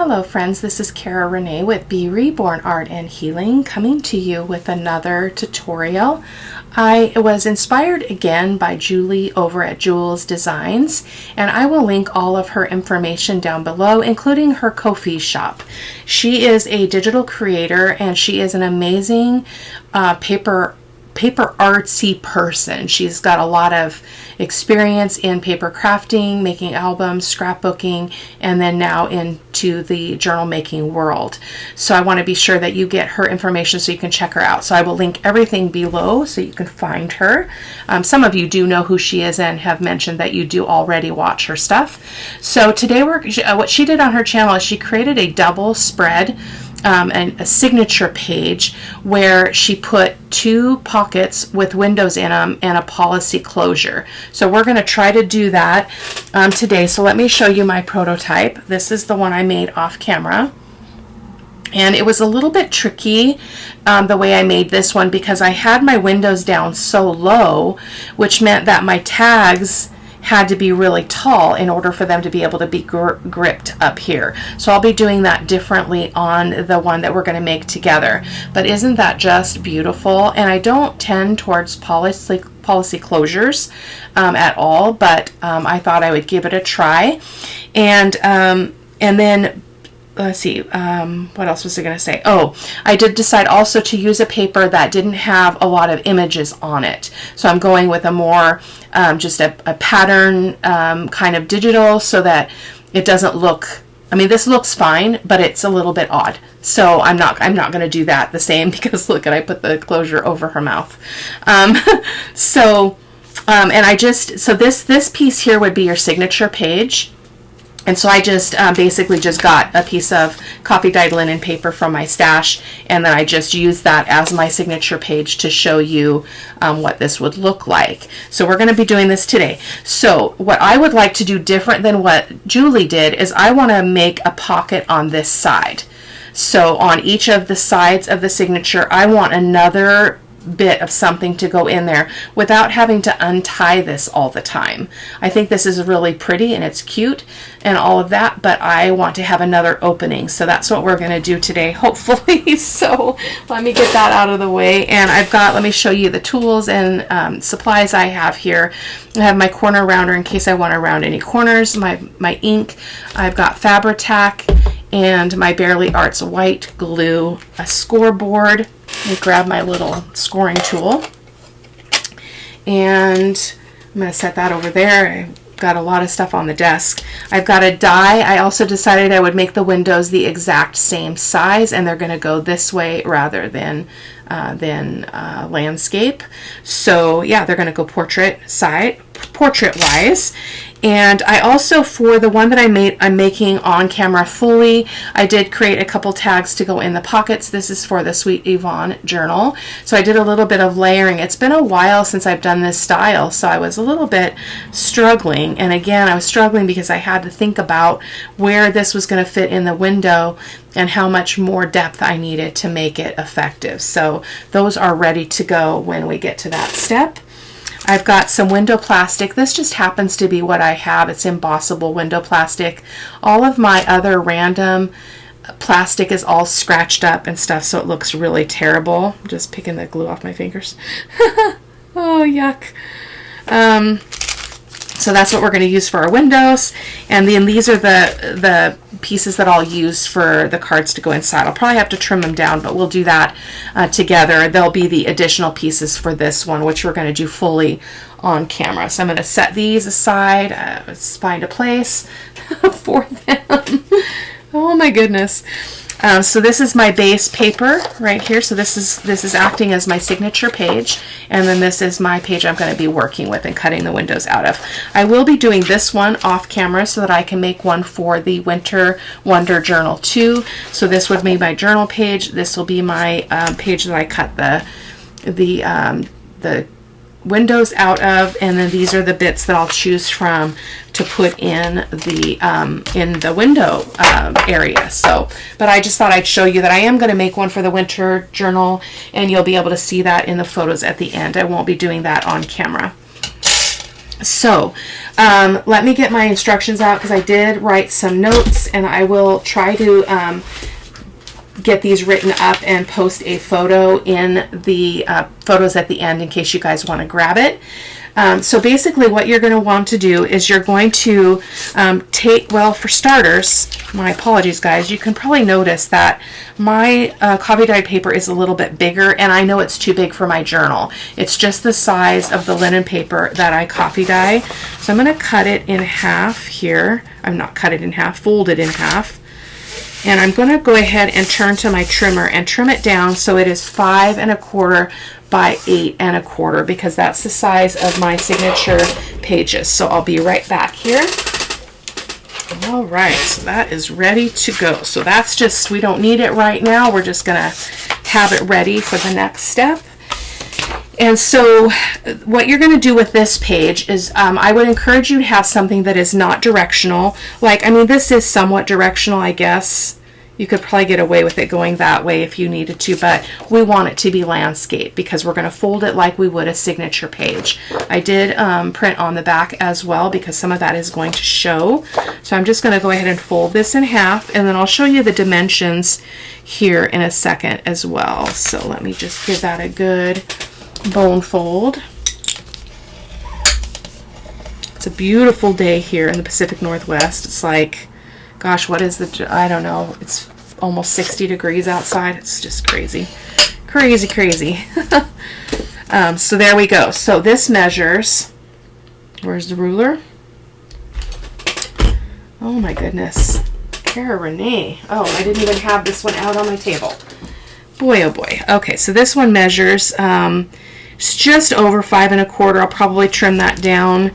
Hello friends, this is Cara-Renee with B.Reborn Art and Healing, coming to you with another tutorial. I was inspired again by Julie over at Jules Designs, and I will link all of her information down below, including her Ko-fi shop. She is a digital creator and she is an amazing paper artsy person. She's got a lot of experience in paper crafting, making albums, scrapbooking, and then now into the journal making world. So I want to be sure that you get her information so you can check her out. So I will link everything below so you can find her. Some of you do know who she is and have mentioned that you do already watch her stuff. So today what she did on her channel is she created a double spread and a signature page where she put 2 pockets with windows in them and a policy closure. So we're going to try to do that today. So let me show you my prototype. This is the one I made off camera. And it was a little bit tricky the way I made this one because I had my windows down so low, which meant that my tags had to be really tall in order for them to be able to be gripped up here. So I'll be doing that differently on the one that we're going to make together. But isn't that just beautiful? And I don't tend towards policy closures at all, but I thought I would give it a try. And then let's see, what else was I going to say? Oh, I did decide also to use a paper that didn't have a lot of images on it. So I'm going with a more, just a pattern kind of digital so that it doesn't look, I mean, this looks fine, but it's a little bit odd. So I'm not going to do that the same because look, I put the closure over her mouth. And I just, so this piece here would be your signature page. And so I just basically just got a piece of coffee dyed linen paper from my stash, and then I just used that as my signature page to show you what this would look like. So we're going to be doing this today. So what I would like to do different than what Julie did is I want to make a pocket on this side. So on each of the sides of the signature, I want another bit of something to go in there without having to untie this all the time. I think this is really pretty and it's cute and all of that, but I want to have another opening. So that's what we're going to do today, hopefully. So let me get that out of the way. And I've got, let me show you the tools and supplies I have here. I have my corner rounder in case I want to round any corners, my ink. I've got Fabri-Tac and my Bearly Arts white glue, a scoreboard. Let me grab my little scoring tool, and I'm going to set that over there. I've got a lot of stuff on the desk. I've got a die. I also decided I would make the windows the exact same size, and they're going to go this way rather than landscape. So yeah, they're going to go portrait wise. And I also, for the one that I'm making on camera fully, I did create a couple tags to go in the pockets. This is for the Sweet Yvonne journal. So I did a little bit of layering. It's been a while since I've done this style, so I was a little bit struggling. And again, I was struggling because I had to think about where this was going to fit in the window and how much more depth I needed to make it effective. So those are ready to go when we get to that step. I've got some window plastic. This just happens to be what I have. It's embossable window plastic. All of my other random plastic is all scratched up and stuff, so it looks really terrible. I'm just picking the glue off my fingers. Oh, yuck. So that's what we're going to use for our windows. And then these are the pieces that I'll use for the cards to go inside. I'll probably have to trim them down, but we'll do that together. There'll be the additional pieces for this one, which we're going to do fully on camera. So I'm going to set these aside. Let's find a place for them. Oh my goodness. So this is my base paper right here. So this is acting as my signature page, and then this is my page I'm going to be working with and cutting the windows out of. I will be doing this one off camera so that I can make one for the Winter Wonder Journal too. So this would be my journal page. This will be my page that I cut the windows out of, and then these are the bits that I'll choose from to put in the window area. So, but I just thought I'd show you that I am going to make one for the winter journal, and you'll be able to see that in the photos at the end. I won't be doing that on camera. So let me get my instructions out, because I did write some notes, and I will try to get these written up and post a photo in the photos at the end in case you guys want to grab it. So basically what you're going to want to do is you're going to well, for starters, my apologies guys, you can probably notice that my coffee dyed paper is a little bit bigger, and I know it's too big for my journal. It's just the size of the linen paper that I coffee dye. So I'm going to cut it in half here. I'm not cut it in half, fold it in half. And I'm going to go ahead and turn to my trimmer and trim it down so it is 5 1/4 by 8 1/4, because that's the size of my signature pages. So I'll be right back here. All right, so that is ready to go. So that's just, we don't need it right now. We're just going to have it ready for the next step. And so what you're going to do with this page is I would encourage you to have something that is not directional. Like, I mean, this is somewhat directional, I guess. You could probably get away with it going that way if you needed to, but we want it to be landscape because we're going to fold it like we would a signature page. I did print on the back as well because some of that is going to show. So I'm just going to go ahead and fold this in half, and then I'll show you the dimensions here in a second as well. So let me just give that a good bone fold. It's a beautiful day here in the Pacific Northwest. It's like, gosh, what is I don't know, it's almost 60 degrees outside. It's just crazy, crazy, crazy. So there we go. So this measures, where's the ruler? Oh my goodness, Cara-Renee. Oh, I didn't even have this one out on my table. Boy, oh boy. Okay, so this one measures it's just over 5 1/4. I'll probably trim that down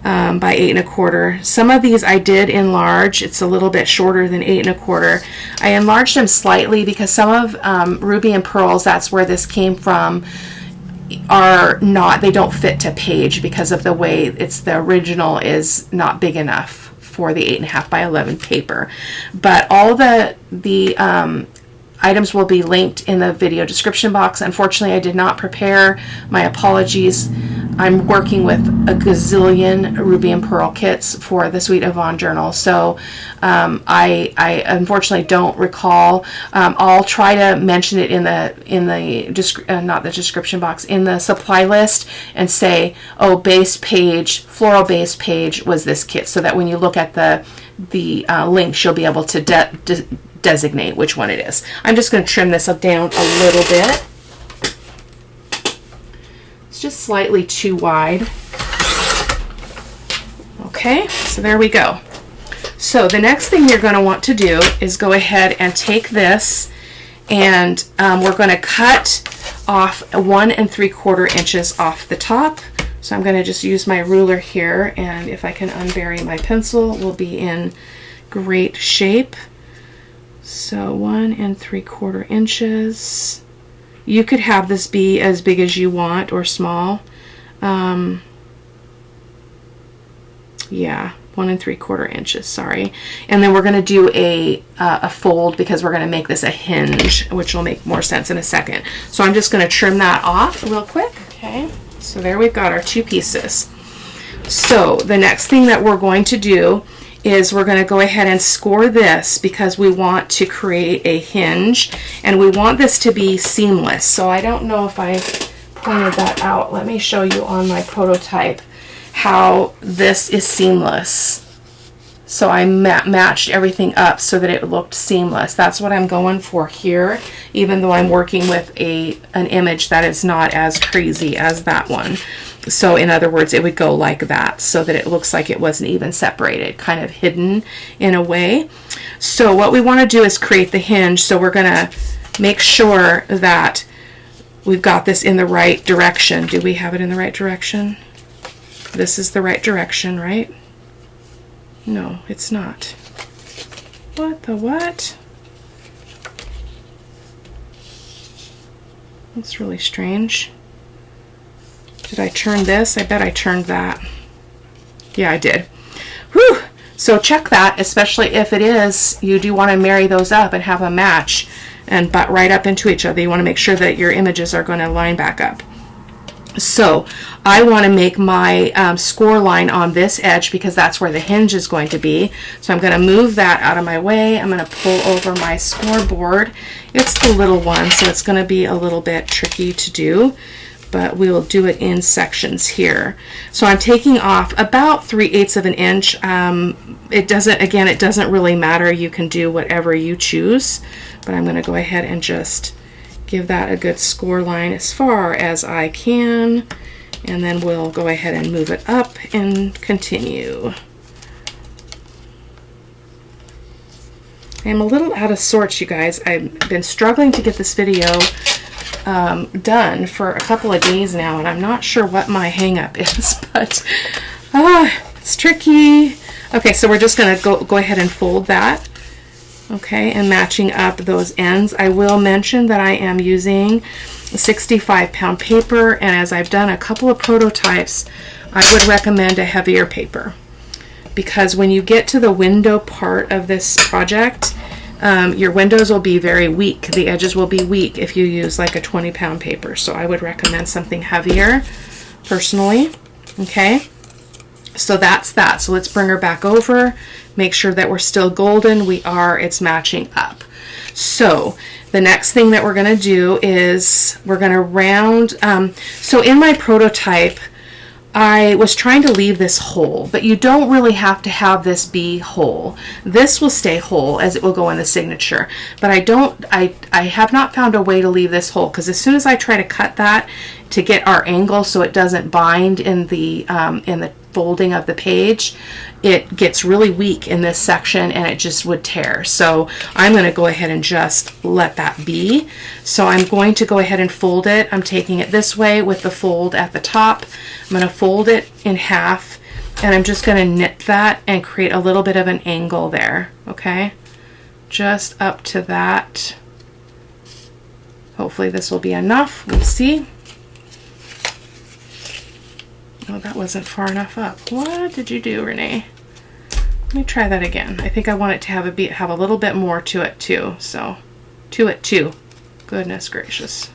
by 8 1/4. Some of these I did enlarge. It's a little bit shorter than 8 1/4. I enlarged them slightly because some of Ruby and Pearls, that's where this came from, are not, they don't fit to page because of the way it's, the original is not big enough for the 8 1/2 by 11 paper. But all the items will be linked in the video description box. Unfortunately, I did not prepare. My apologies. I'm working with a gazillion Ruby and Pearl kits for the Sweet Yvonne journal, so I unfortunately don't recall. I'll try to mention it in the not the description box, in the supply list, and say, oh, base page, floral base page was this kit, so that when you look at the links, you'll be able to designate which one it is. I'm just going to trim this down a little bit. It's just slightly too wide. Okay, so there we go. So the next thing you're going to want to do is go ahead and take this, and we're going to cut off 1 3/4 inches off the top. So I'm going to just use my ruler here, and if I can unbury my pencil, we'll be in great shape. So 1 3/4 inches. You could have this be as big as you want or small. Yeah, 1 3/4 inches, sorry. And then we're going to do a fold because we're going to make this a hinge, which will make more sense in a second. So I'm just going to trim that off real quick. Okay, so there we've got our two pieces. So the next thing that we're going to do is we're going to go ahead and score this because we want to create a hinge, and we want this to be seamless. So I don't know if I pointed that out. Let me show you on my prototype how this is seamless. So I matched everything up so that it looked seamless. That's what I'm going for here, even though I'm working with an image that is not as crazy as that one. So in other words, it would go like that so that it looks like it wasn't even separated, kind of hidden in a way. So what we want to do is create the hinge. So we're going to make sure that we've got this in the right direction. Do we have it in the right direction? This is the right direction, right? No, it's not. What the what? That's really strange. Did I turn this? I bet I turned that. Yeah, I did. Whew! So check that, especially if it is, you do want to marry those up and have a match and butt right up into each other. You want to make sure that your images are going to line back up. So I want to make my score line on this edge because that's where the hinge is going to be. So I'm going to move that out of my way. I'm going to pull over my scoreboard. It's the little one, so it's going to be a little bit tricky to do, but we'll do it in sections here. So I'm taking off about 3/8 of an inch. It doesn't really matter. You can do whatever you choose, but I'm going to go ahead and just give that a good score line as far as I can, and then we'll go ahead and move it up and continue. I'm a little out of sorts, you guys. I've been struggling to get this video done for a couple of days now, and I'm not sure what my hang up is, but it's tricky. Okay, so we're just going to go ahead and fold that. Okay, and matching up those ends. I will mention that I am using 65-pound paper, and as I've done a couple of prototypes, I would recommend a heavier paper, because when you get to the window part of this project, your windows will be very weak. The edges will be weak if you use like a 20-pound paper. So I would recommend something heavier personally. Okay, so that's that. So let's bring her back over. Make sure that we're still golden. We are. It's matching up. So the next thing that we're going to do is we're going to round. So in my prototype, I was trying to leave this whole, but you don't really have to have this be whole. This will stay whole as it will go in the signature, but I have not found a way to leave this whole, because as soon as I try to cut that to get our angle so it doesn't bind in the folding of the page, it gets really weak in this section and it just would tear. So I'm going to go ahead and just let that be. So I'm going to go ahead and fold it. I'm taking it this way with the fold at the top. I'm going to fold it in half, and I'm just going to knit that and create a little bit of an angle there. Okay, just up to that. Hopefully this will be enough. We'll see. Oh, that wasn't far enough up. What did you do, Renee? Let me try that again. I think I want it to have a little bit more to it too. So, to it too. Goodness gracious.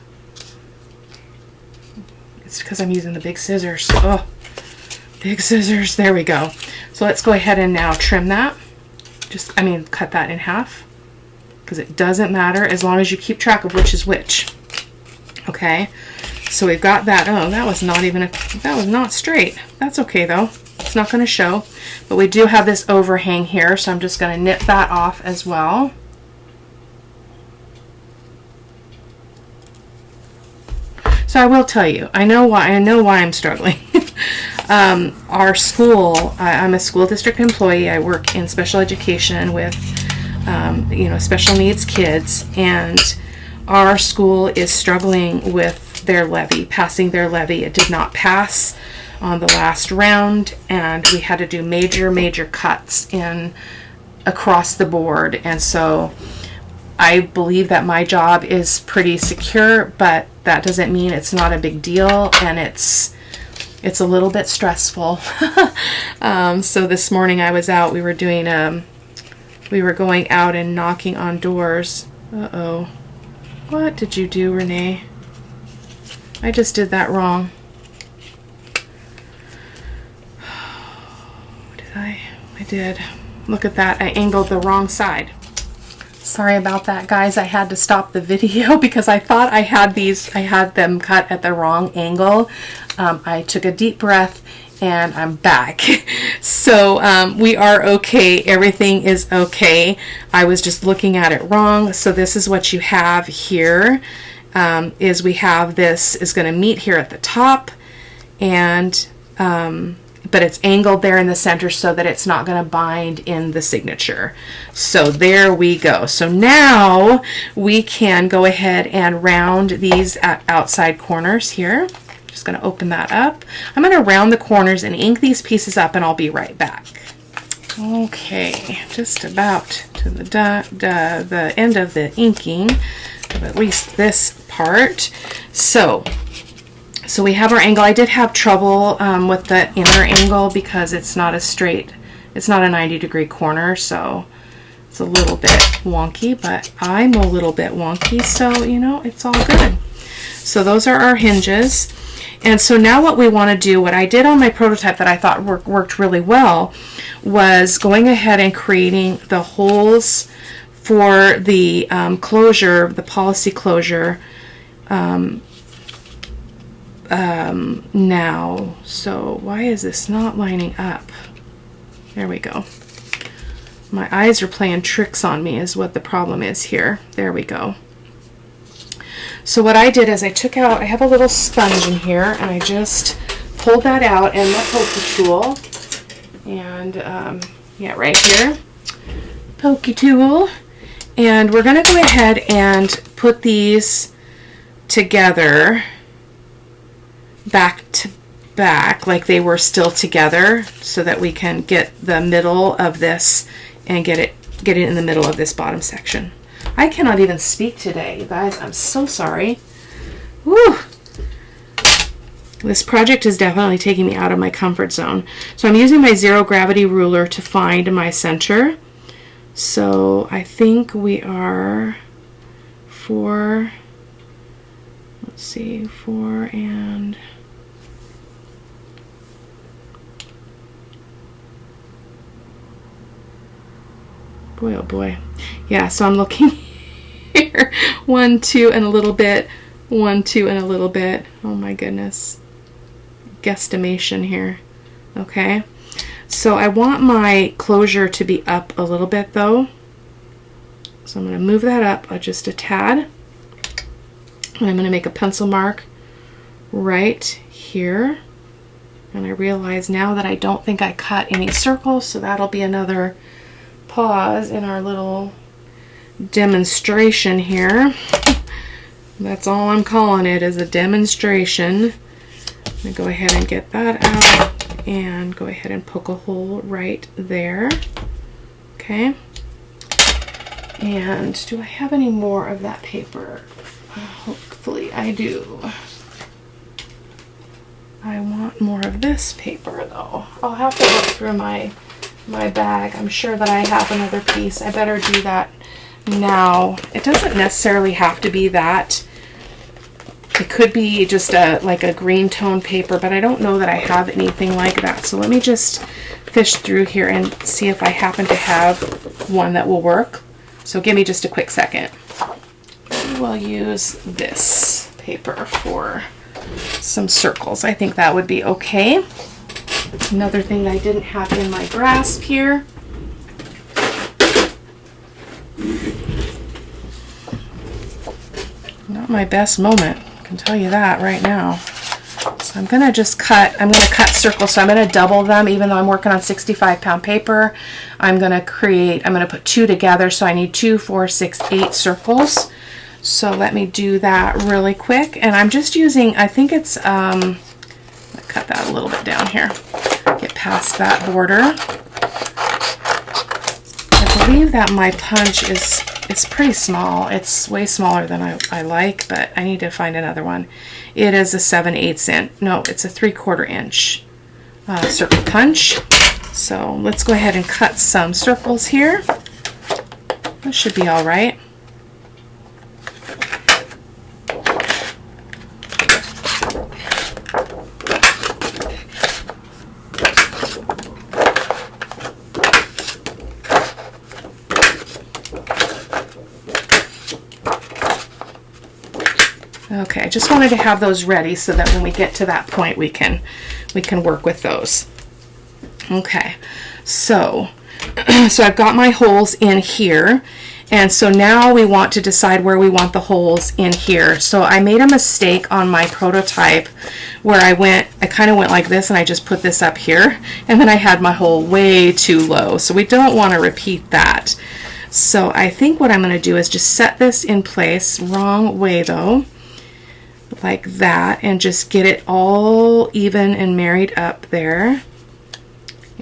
It's because I'm using the big scissors. Oh, big scissors. There we go. So let's go ahead and now trim that. Cut that in half, because it doesn't matter as long as you keep track of which is which. Okay. So we've got that. Oh, that was not straight. That's okay though. It's not going to show. But we do have this overhang here, so I'm just going to knit that off as well. So I will tell you, I know why I'm struggling. Our school, I'm a school district employee. I work in special education with special needs kids, and our school is struggling with their levy, passing their levy. It did not pass on the last round, and we had to do major cuts in across the board. And so I believe that my job is pretty secure, but that doesn't mean it's not a big deal, and it's a little bit stressful. So this morning I was out, we were going out and knocking on doors. Uh-oh. What did you do, Renee? I just did that wrong. Did I? I did. Look at that. I angled the wrong side. Sorry about that, guys. I had to stop the video because I thought I had them cut at the wrong angle. I took a deep breath and I'm back. So we are okay. Everything is okay. I was just looking at it wrong. So this is what you have here. Is we have this is going to meet here at the top, and but it's angled there in the center so that it's not going to bind in the signature. So there we go. So now we can go ahead and round these outside corners here. Just going to open that up. I'm going to round the corners and ink these pieces up, and I'll be right back. Okay, just about to the end of the inking of at least this part. So we have our angle. I did have trouble with the inner angle because it's not a straight, it's not a 90-degree corner, so it's a little bit wonky, but I'm a little bit wonky, so you know, it's all good. So those are our hinges. And so now what we want to do, what I did on my prototype that I thought worked really well, was going ahead and creating the holes for the closure, the policy closure now. So why is this not lining up? There we go. My eyes are playing tricks on me is what the problem is here. There we go. So what I did is I took out, I have a little sponge in here, and I just pulled that out and the pokey tool. And yeah, right here, pokey tool. And we're going to go ahead and put these together back to back like they were still together, so that we can get the middle of this and get it in the middle of this bottom section. I cannot even speak today, you guys. I'm so sorry. Woo! This project is definitely taking me out of my comfort zone. So I'm using my zero gravity ruler to find my center. So I think we are 4, let's see, 4 and... boy, oh boy. Yeah, so I'm looking here. 1, 2, and a little bit. 1, 2, and a little bit. Oh my goodness. Guesstimation here. Okay. So I want my closure to be up a little bit though. So I'm going to move that up just a tad. And I'm going to make a pencil mark right here. And I realize now that I don't think I cut any circles, so that'll be another pause in our little demonstration here. That's all I'm calling it, is a demonstration. I'm going to go ahead and get that out and go ahead and poke a hole right there. Okay. And do I have any more of that paper? Hopefully I do. I want more of this paper though. I'll have to look through my bag. I'm sure that I have another piece. I better do that now. It doesn't necessarily have to be that. It could be just like a green tone paper, but I don't know that I have anything like that. So let me just fish through here and see if I happen to have one that will work. So give me just a quick second. We'll use this paper for some circles. I think that would be okay. Another thing that I didn't have in my grasp here. Not my best moment, I can tell you that right now. So I'm going to just cut, I'm going to cut circles. So I'm going to double them, even though I'm working on 65-pound paper. I'm going to put 2 together. So I need 2, 4, 6, 8 circles. So let me do that really quick. And I'm just using, I think it's, cut that a little bit down here. Get past that border. I believe that my punch is pretty small. It's way smaller than I like, but I need to find another one. It is a 7/8 inch. No, it's a 3/4 inch circle punch. So let's go ahead and cut some circles here. That should be all right. Okay, I just wanted to have those ready so that when we get to that point we can work with those. Okay, so I've got my holes in here, and so now we want to decide where we want the holes in here. So I made a mistake on my prototype where I kind of went like this, and I just put this up here, and then I had my hole way too low. So we don't want to repeat that. So I think what I'm going to do is just set this in place, wrong way though, like that, and just get it all even and married up there.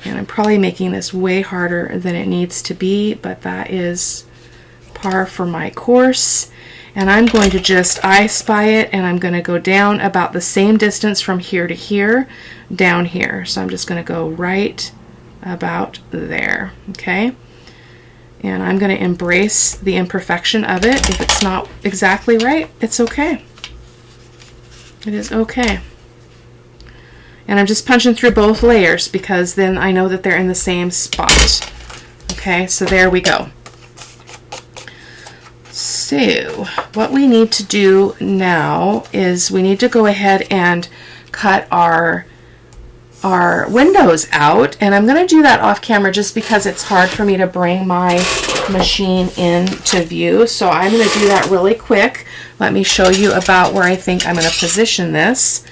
And I'm probably making this way harder than it needs to be, but that is par for my course. And I'm going to just I spy it, and I'm going to go down about the same distance from here to here, down here. So I'm just going to go right about there, okay? And I'm going to embrace the imperfection of it. If it's not exactly right, it's okay. It is okay. And I'm just punching through both layers because then I know that they're in the same spot. Okay, so there we go. So what we need to do now is we need to go ahead and cut our windows out, and I'm going to do that off camera just because it's hard for me to bring my machine into view. So I'm going to do that really quick. Let me show you about where I think I'm going to position this.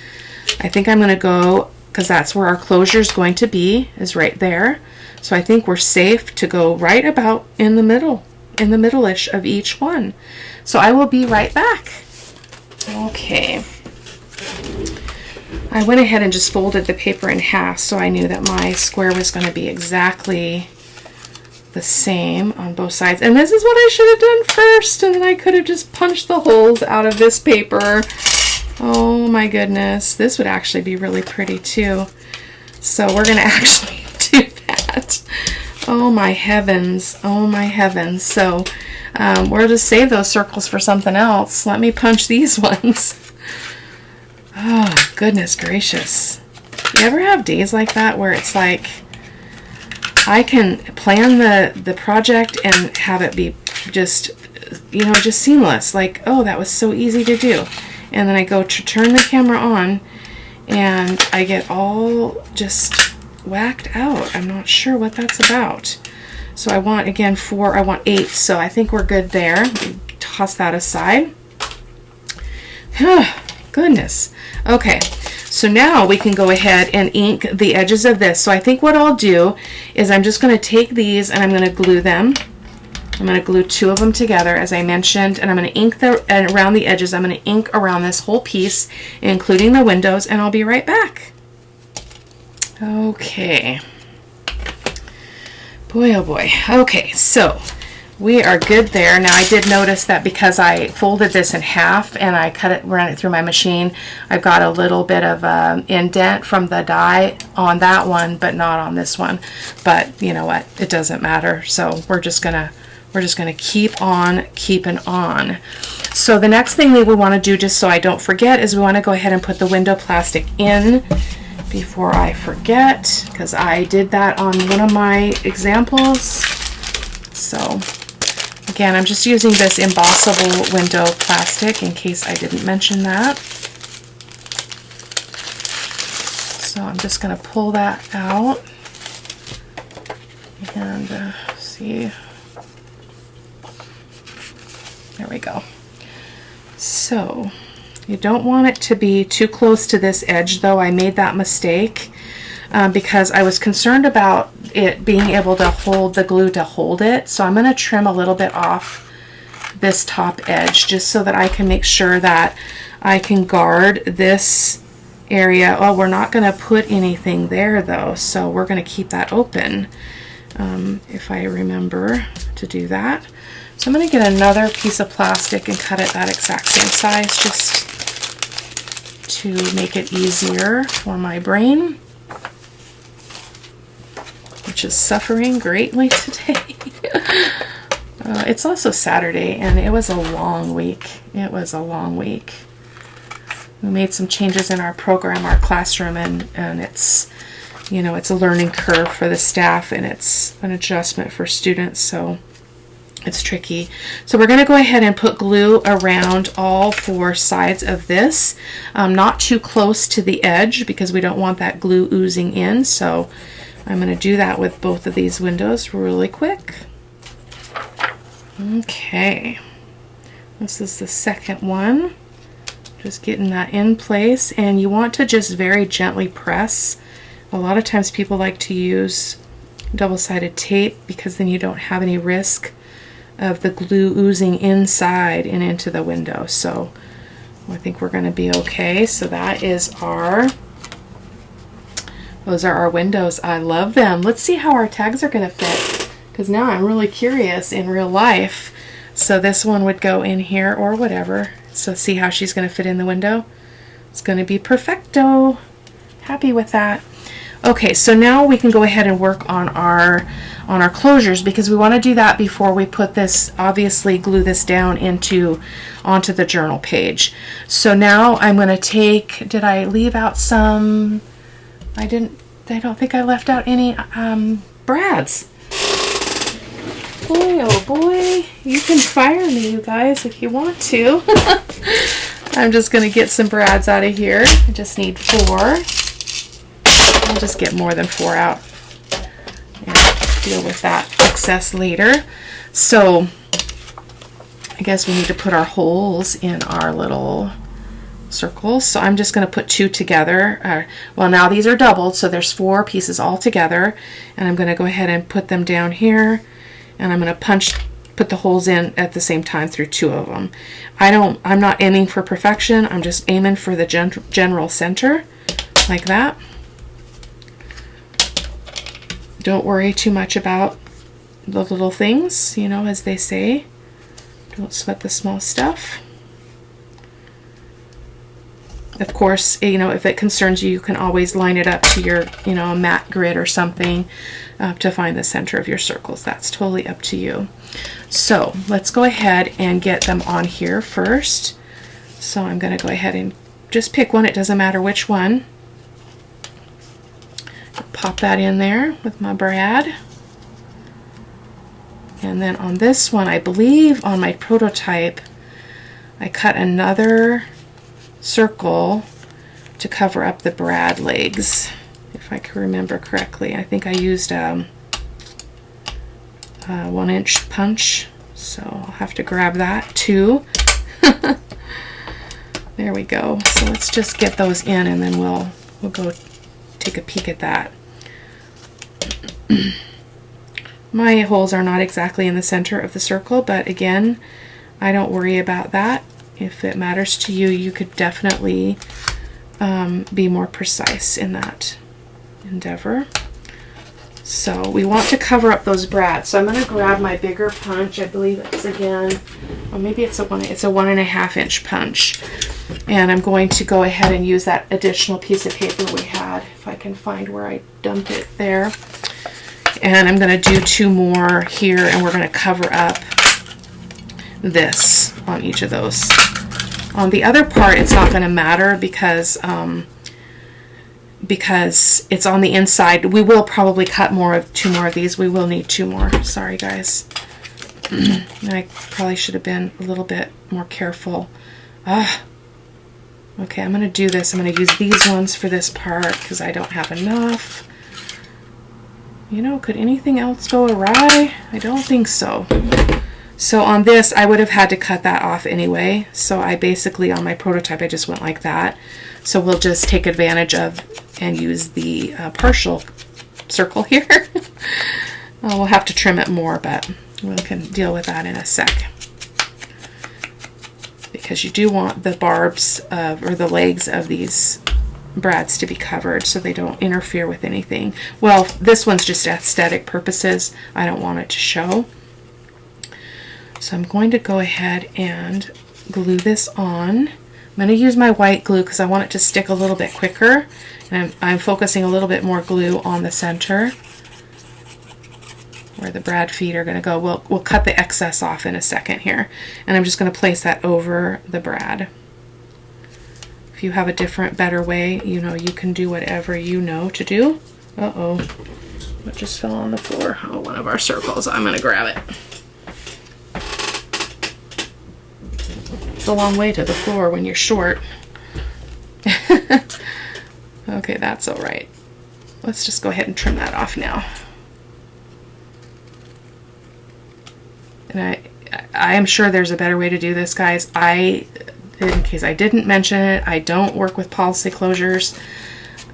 I think I'm going to go, because that's where our closure is going to be, is right there. So I think we're safe to go right about in the middle, in the middle-ish of each one. So I will be right back. Okay. I went ahead and just folded the paper in half so I knew that my square was going to be exactly the same on both sides. And this is what I should have done first, and then I could have just punched the holes out of this paper. Oh my goodness, this would actually be really pretty too. So we're going to actually do that. Oh my heavens, oh my heavens. So we'll just save those circles for something else. Let me punch these ones. Oh, goodness gracious. You ever have days like that where it's like, I can plan the project and have it be just, you know, just seamless. Like, oh, that was so easy to do. And then I go to turn the camera on and I get all just whacked out. I'm not sure what that's about. So I want, again, 4, I want 8. So I think we're good there. Toss that aside. Goodness. Okay, so now we can go ahead and ink the edges of this. So I think what I'll do is I'm just going to take these and I'm going to glue them. I'm going to glue 2 of them together, as I mentioned, and I'm going to ink around the edges. I'm going to ink around this whole piece, including the windows, and I'll be right back. Okay. Boy, oh boy. Okay, so we are good there. Now I did notice that because I folded this in half and I ran it through my machine, I've got a little bit of indent from the die on that one, but not on this one. But you know what? It doesn't matter. So we're just gonna keep on keeping on. So the next thing we want to do, just so I don't forget, is we want to go ahead and put the window plastic in before I forget, because I did that on one of my examples. So again, I'm just using this embossable window plastic in case I didn't mention that. So I'm just going to pull that out and see. There we go. So you don't want it to be too close to this edge, though. I made that mistake because I was concerned about it being able to hold the glue to hold it. So I'm going to trim a little bit off this top edge just so that I can make sure that I can guard this area. Oh, we're not going to put anything there though, so we're going to keep that open if I remember to do that. So I'm going to get another piece of plastic and cut it that exact same size just to make it easier for my brain, which is suffering greatly today. It's also Saturday and it was a long week. It was a long week. We made some changes in our program, our classroom, and it's, you know, it's a learning curve for the staff and it's an adjustment for students, so it's tricky. So we're going to go ahead and put glue around all 4 sides of this, not too close to the edge because we don't want that glue oozing in. So I'm going to do that with both of these windows really quick. Okay, this is the second one. Just getting that in place, and you want to just very gently press. A lot of times people like to use double-sided tape because then you don't have any risk of the glue oozing inside and into the window. So I think we're going to be okay. So that is those are our windows. I love them. Let's see how our tags are going to fit, because now I'm really curious in real life. So this one would go in here or whatever. So see how she's going to fit in the window? It's going to be perfecto. Happy with that. Okay, so now we can go ahead and work on our closures, because we want to do that before we put this, obviously glue this down onto the journal page. So now I'm going to take, did I leave out some? I don't think I left out any brads. Boy, oh boy, you can fire me, you guys, if you want to. I'm just going to get some brads out of here. I just need 4. I'll just get more than 4 out and deal with that excess later. So I guess we need to put our holes in our little circles. So I'm just going to put 2 together. Well, now these are doubled, so there's 4 pieces all together, and I'm going to go ahead and put them down here, and I'm going to put the holes in at the same time through 2 of them. I'm not aiming for perfection. I'm just aiming for the general center, like that. Don't worry too much about the little things, you know, as they say. Don't sweat the small stuff. Of course, you know, if it concerns you, you can always line it up to your, you know, a mat grid or something to find the center of your circles. That's totally up to you. So let's go ahead and get them on here first. So I'm going to go ahead and just pick one. It doesn't matter which one. Pop that in there with my brad. And then on this one, I believe on my prototype, I cut another circle to cover up the brad legs, if I can remember correctly. I think I used a 1-inch punch, so I'll have to grab that too. There we go. So let's just get those in, and then we'll go take a peek at that. My holes are not exactly in the center of the circle, but again, I don't worry about that. If it matters to you, you could definitely be more precise in that endeavor. So we want to cover up those brads. So I'm going to grab my bigger punch. I believe it's again, or maybe it's a 1.5 inch punch. And I'm going to go ahead and use that additional piece of paper we had, if I can find where I dumped it there. And I'm going to do 2 more here, and we're going to cover up this on each of those. On the other part, it's not going to matter because it's on the inside. We will probably cut 2 more of these. We will need 2 more. Sorry, guys. I probably should have been a little bit more careful. Okay, I'm going to do this. I'm going to use these ones for this part because I don't have enough. You know, could anything else go awry? I don't think so. So on this, I would have had to cut that off anyway. So I basically, on my prototype, I just went like that. So we'll just take advantage of and use the partial circle here. We'll have to trim it more, but we can deal with that in a sec. Because you do want the barbs or the legs of these brads to be covered so they don't interfere with anything. Well, this one's just aesthetic purposes. I don't want it to show. So I'm going to go ahead and glue this on. I'm going to use my white glue because I want it to stick a little bit quicker. And I'm focusing a little bit more glue on the center where the brad feet are going to go. We'll cut the excess off in a second here. And I'm just going to place that over the brad. If you have a different, better way, you know, you can do whatever you know to do. Uh-oh. It just fell on the floor. Oh, one of our circles. I'm going to grab it. It's a long way to the floor when you're short. Okay, that's all right. Let's just go ahead and trim that off now. And I am sure there's a better way to do this, guys. In case I didn't mention it, I don't work with policy closures.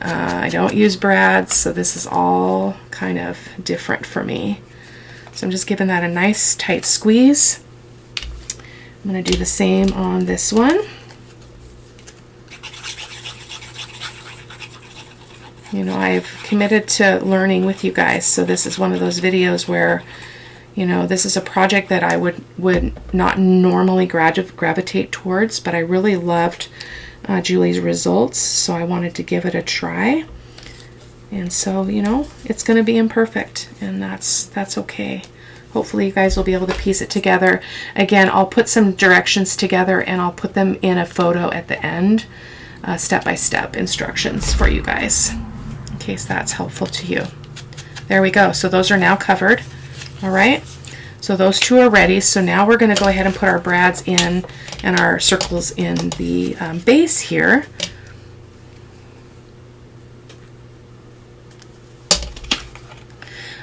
I don't use brads, so this is all kind of different for me. So I'm just giving that a nice tight squeeze. I'm going to do the same on this one. You know, I've committed to learning with you guys, so this is one of those videos where, you know, this is a project that I would not normally gravitate towards, but I really loved Julie's results, so I wanted to give it a try. And so, you know, it's going to be imperfect, and that's okay. Hopefully you guys will be able to piece it together. Again, I'll put some directions together and I'll put them in a photo at the end, step-by-step instructions for you guys. case that's helpful to you. There we go. So those are now covered. All right. So those two are ready. So now we're going to go ahead and put our brads in and our circles in the base here.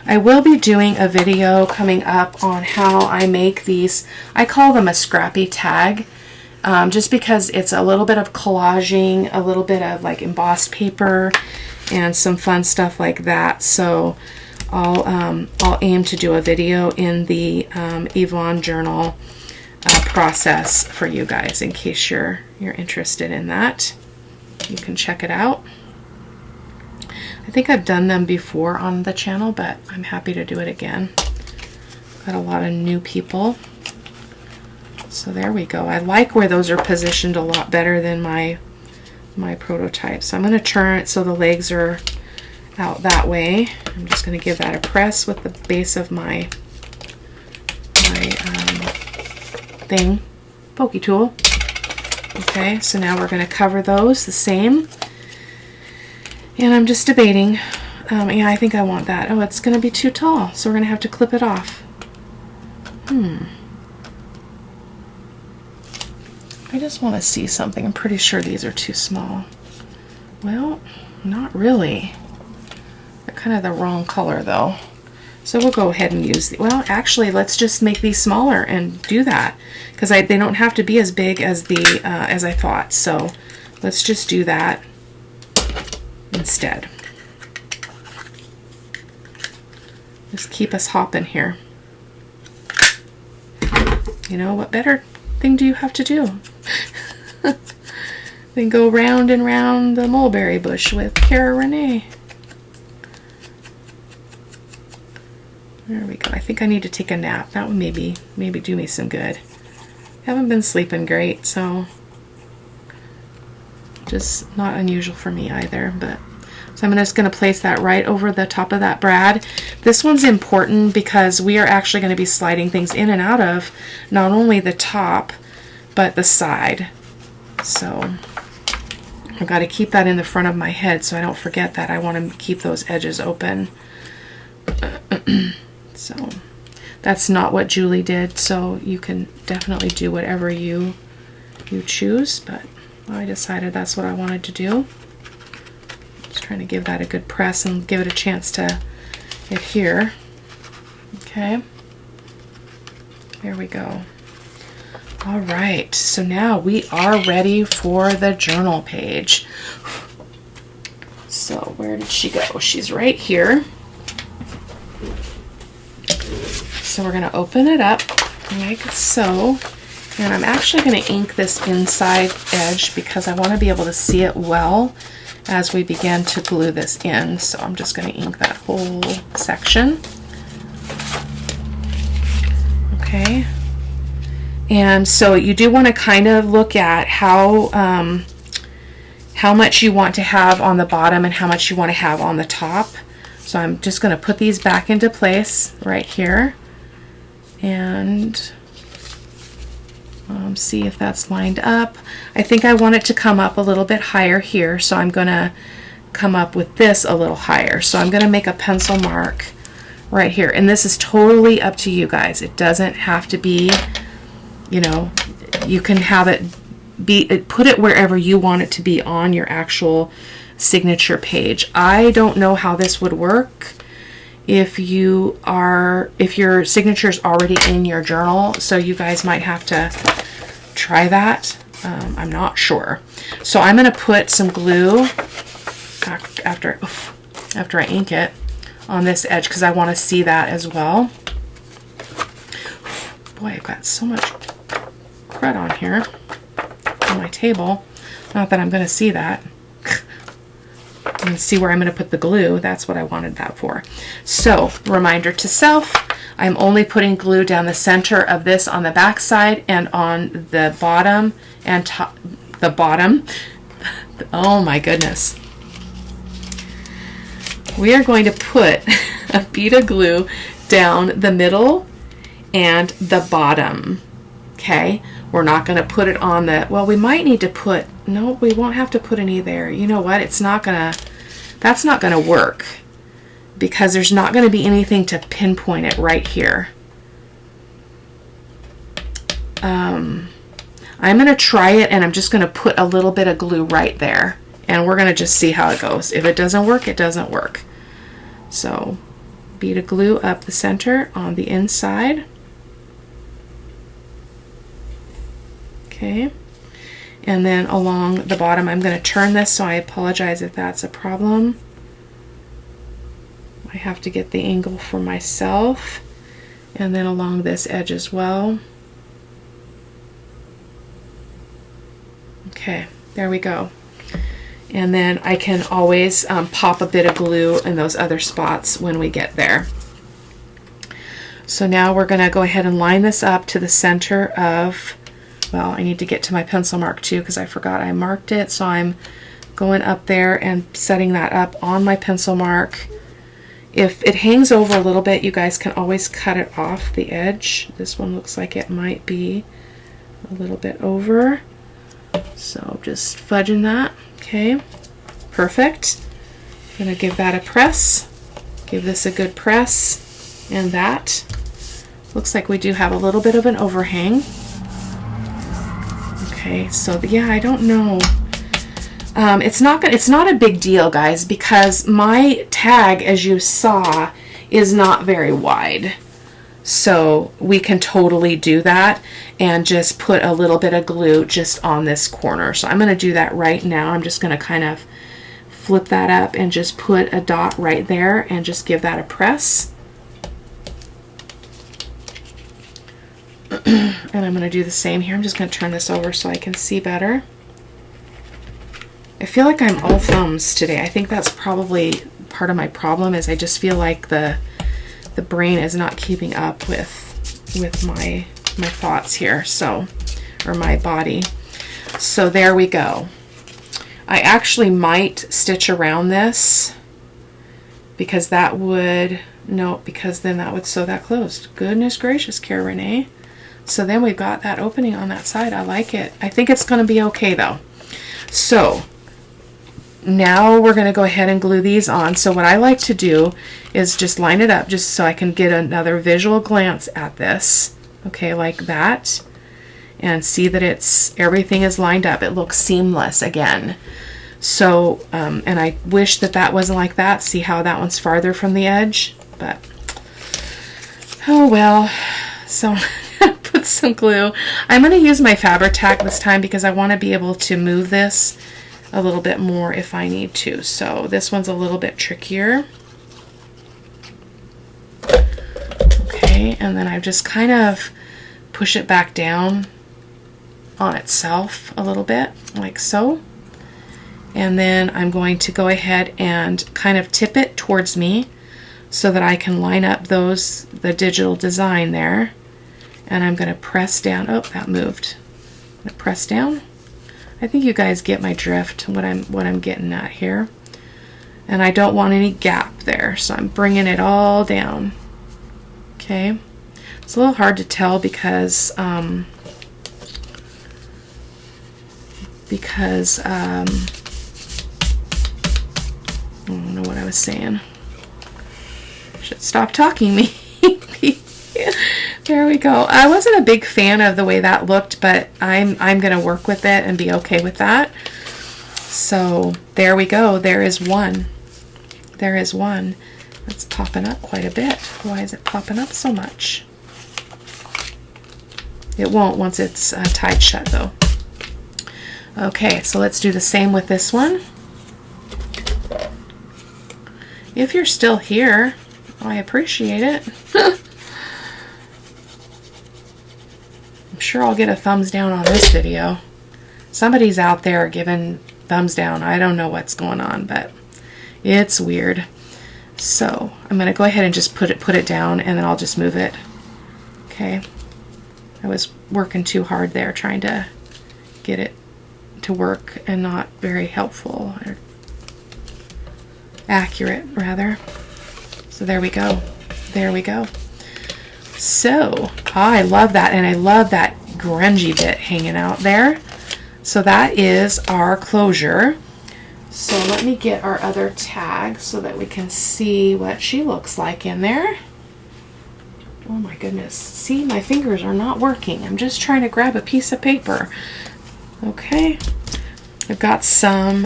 I will be doing a video coming up on how I make these. I call them a scrappy tag, just because it's a little bit of collaging, a little bit of like embossed paper, and some fun stuff like that. So I'll aim to do a video in the Yvonne journal process for you guys in case you're interested in that. You can check it out. I think I've done them before on the channel, but I'm happy to do it again. Got a lot of new people. So there we go. I like where those are positioned a lot better than my prototype. So I'm going to turn it so the legs are out that way. I'm just going to give that a press with the base of my pokey tool. Okay, so now we're going to cover those the same. And I'm just debating. Yeah, I think I want that. Oh, it's going to be too tall, so we're going to have to clip it off. I just want to see something. I'm pretty sure these are too small. Well, not really. They're kind of the wrong color, though. So we'll go ahead and use the, well, actually, let's just make these smaller and do that, because they don't have to be as big as the as I thought. So let's just do that instead. Just keep us hopping here. You know, what better thing do you have to do than go round and round the mulberry bush with Cara-Renee? There we go. I think I need to take a nap. That would maybe do me some good. Haven't been sleeping great, so just not unusual for me either. But so I'm just going to place that right over the top of that brad. This one's important because we are actually going to be sliding things in and out of not only the top but the side. So I've got to keep that in the front of my head so I don't forget that I want to keep those edges open. So that's not what Julie did, so you can definitely do whatever you choose, but I decided that's what I wanted to do. Just trying to give that a good press and give it a chance to adhere. Okay, there we go. All right, so now we are ready for the journal page. So where did she go? She's right here. So we're going to open it up like so, and I'm actually going to ink this inside edge because I want to be able to see it well as we begin to glue this in. So I'm just going to ink that whole section. Okay, and so you do want to kind of look at how much you want to have on the bottom and how much you want to have on the top. So I'm just going to put these back into place right here and see if that's lined up. I think I want it to come up a little bit higher here, so I'm going to come up with this a little higher. So I'm going to make a pencil mark right here, and this is totally up to you guys. It doesn't have to be, you know, you can have it be, put it wherever you want it to be on your actual signature page. I don't know how this would work if your signature is already in your journal, so you guys might have to try that. I'm not sure. So I'm going to put some glue after I ink it on this edge because I want to see that as well. Boy, I've got so much crud on here on my table. Not that I'm going to see that. And see where I'm going to put the glue. That's what I wanted that for. So, reminder to self, I'm only putting glue down the center of this on the back side and on the bottom and top. The bottom. Oh my goodness. We are going to put a bead of glue down the middle and the bottom. Okay? We're not going to put it on the, well, we might need to put, no, we won't have to put any there. You know what? It's not going to, that's not going to work because there's not going to be anything to pinpoint it right here. I'm going to try it, and I'm just going to put a little bit of glue right there, and we're going to just see how it goes. If it doesn't work, it doesn't work. So bead of glue up the center on the inside. Okay, and then along the bottom, I'm going to turn this, so I apologize if that's a problem. I have to get the angle for myself, and then along this edge as well. Okay, there we go. And then I can always pop a bit of glue in those other spots when we get there. So now we're going to go ahead and line this up to the center of, well, I need to get to my pencil mark too because I forgot I marked it. So I'm going up there and setting that up on my pencil mark. If it hangs over a little bit, you guys can always cut it off the edge. This one looks like it might be a little bit over. So just fudging that. Okay, perfect. I'm going to give that a press. Give this a good press. And that looks like we do have a little bit of an overhang. Okay, so yeah, I don't know. It's not a big deal, guys, because my tag, as you saw, is not very wide. So we can totally do that and just put a little bit of glue just on this corner. So I'm going to do that right now. I'm just going to kind of flip that up and just put a dot right there and just give that a press. And I'm going to do the same here. I'm just going to turn this over so I can see better. I feel like I'm all thumbs today. I think that's probably part of my problem, is I just feel like the brain is not keeping up with my thoughts here, so, or my body. So there we go. I actually might stitch around this because that would, no, because then that would sew that closed. Goodness gracious, Cara-Renee. So then we've got that opening on that side. I like it. I think it's going to be okay though. So now we're going to go ahead and glue these on. So what I like to do is just line it up just so I can get another visual glance at this. Okay, like that. And see that everything is lined up. It looks seamless again. So, and I wish that that wasn't like that. See how that one's farther from the edge? But, oh well. So put some glue. I'm going to use my Fabri-Tac this time because I want to be able to move this a little bit more if I need to. So this one's a little bit trickier. Okay, and then I just kind of push it back down on itself a little bit, like so. And then I'm going to go ahead and kind of tip it towards me so that I can line up the digital design there. And I'm going to press down. Oh, that moved. I'm going to press down. I think you guys get my drift, what I'm getting at here. And I don't want any gap there, so I'm bringing it all down. Okay. It's a little hard to tell because I don't know what I was saying. Should stop talking me. There we go. I wasn't a big fan of the way that looked, but I'm going to work with it and be okay with that. So there we go. There is one. There is one. It's popping up quite a bit. Why is it popping up so much? It won't once it's tied shut though. Okay, so let's do the same with this one. If you're still here, I appreciate it. I'm sure I'll get a thumbs down on this video. Somebody's out there giving thumbs down. I don't know what's going on, but it's weird. So I'm going to go ahead and just put it down, and then I'll just move it. Okay. I was working too hard there trying to get it to work and not very helpful, or accurate rather. So there we go. There we go. So I love that, and I love that grungy bit hanging out there. So that is our closure. So let me get our other tag so that we can see what she looks like in there. Oh my goodness. See, my fingers are not working. I'm just trying to grab a piece of paper. Okay. I've got some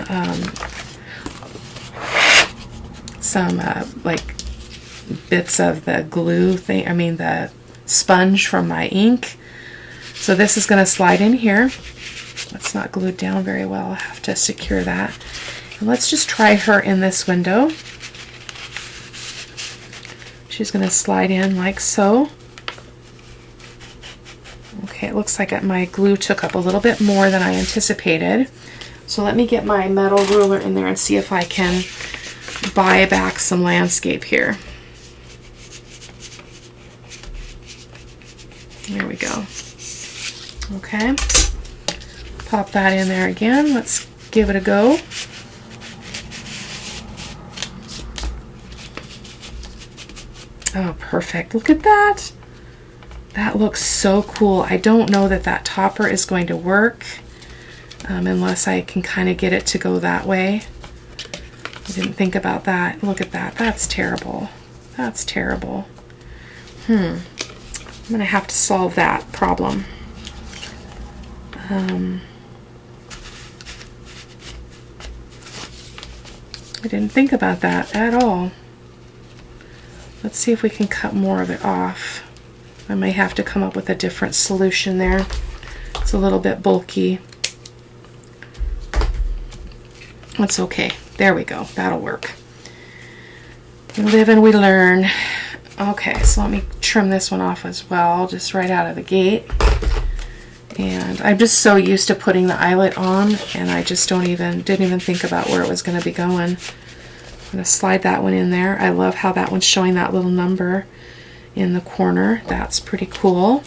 like bits of the glue thing, the sponge from my ink. So this is going to slide in here. It's not glued down very well. I'll have to secure that. And let's just try her in this window. She's going to slide in like so. Okay, it looks like my glue took up a little bit more than I anticipated. So let me get my metal ruler in there and see if I can buy back some landscape here. There we go. Okay. Pop that in there again. Let's give it a go. Oh, perfect. Look at that. That looks so cool. I don't know that that topper is going to work unless I can kind of get it to go that way. I didn't think about that. Look at that. That's terrible. That's terrible. I'm going to have to solve that problem. I didn't think about that at all. Let's see if we can cut more of it off. I may have to come up with a different solution there. It's a little bit bulky. That's okay. There we go. That'll work. We live and we learn. Okay, so let me trim this one off as well, just right out of the gate. And I'm just so used to putting the eyelet on, and I just didn't even think about where it was going to be going. I'm going to slide that one in there. I love how that one's showing that little number in the corner. That's pretty cool.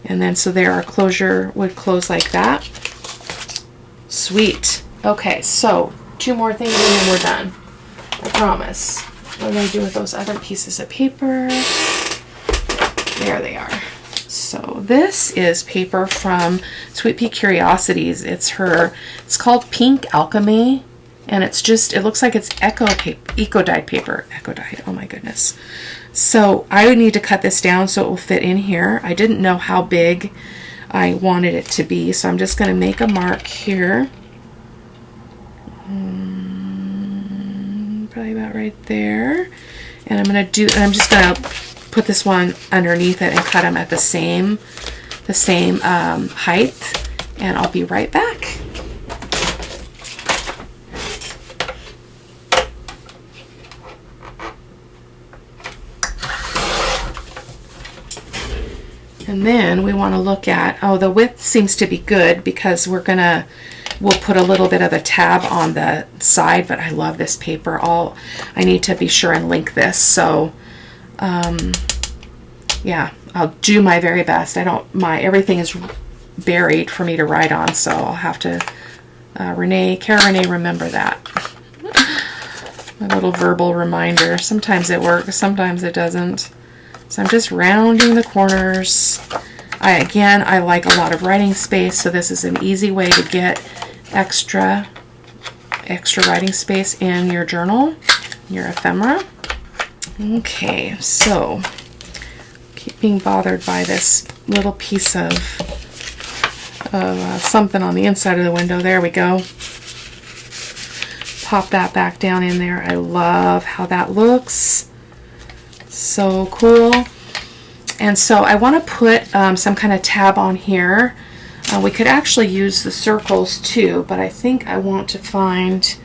And then so there, our closure would close like that. Sweet. Okay, so 2 more things and then we're done. I promise. What am I going to do with those other pieces of paper? There they are. So this is paper from Sweet Pea Curiosities. It's called Pink Alchemy, and it looks like it's eco-dyed paper. Eco-dyed, oh my goodness. So I would need to cut this down so it will fit in here. I didn't know how big I wanted it to be, so I'm just going to make a mark here. Probably about right there. And I'm just going to put this one underneath it and cut them at the same height, and I'll be right back. And then we want to look at, the width seems to be good because we'll put a little bit of a tab on the side, but I love this paper. I need to be sure and link this, so yeah, I'll do my very best. Everything is buried for me to write on, so I'll have to, Cara-Renee, remember that. A little verbal reminder. Sometimes it works, sometimes it doesn't. So I'm just rounding the corners. I like a lot of writing space, so this is an easy way to get extra writing space in your journal, your ephemera. Okay, so keep being bothered by this little piece of something on the inside of the window. There we go. Pop that back down in there. I love how that looks. So cool. And so I want to put some kind of tab on here. We could actually use the circles too, but I think I want to find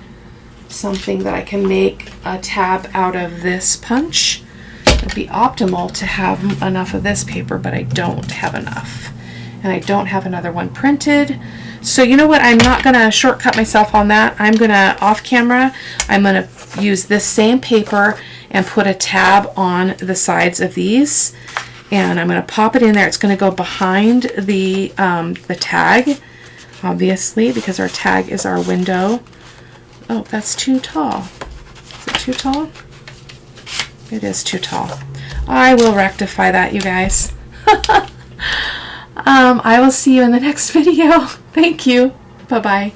something that I can make a tab out of this punch. It would be optimal to have enough of this paper, but I don't have enough. And I don't have another one printed. So you know what, I'm not going to shortcut myself on that. I'm going to, off camera, I'm going to use this same paper and put a tab on the sides of these. And I'm going to pop it in there. It's going to go behind the tag, obviously, because our tag is our window. Oh, that's too tall. Is it too tall? It is too tall. I will rectify that, you guys. I will see you in the next video. Thank you. Bye-bye.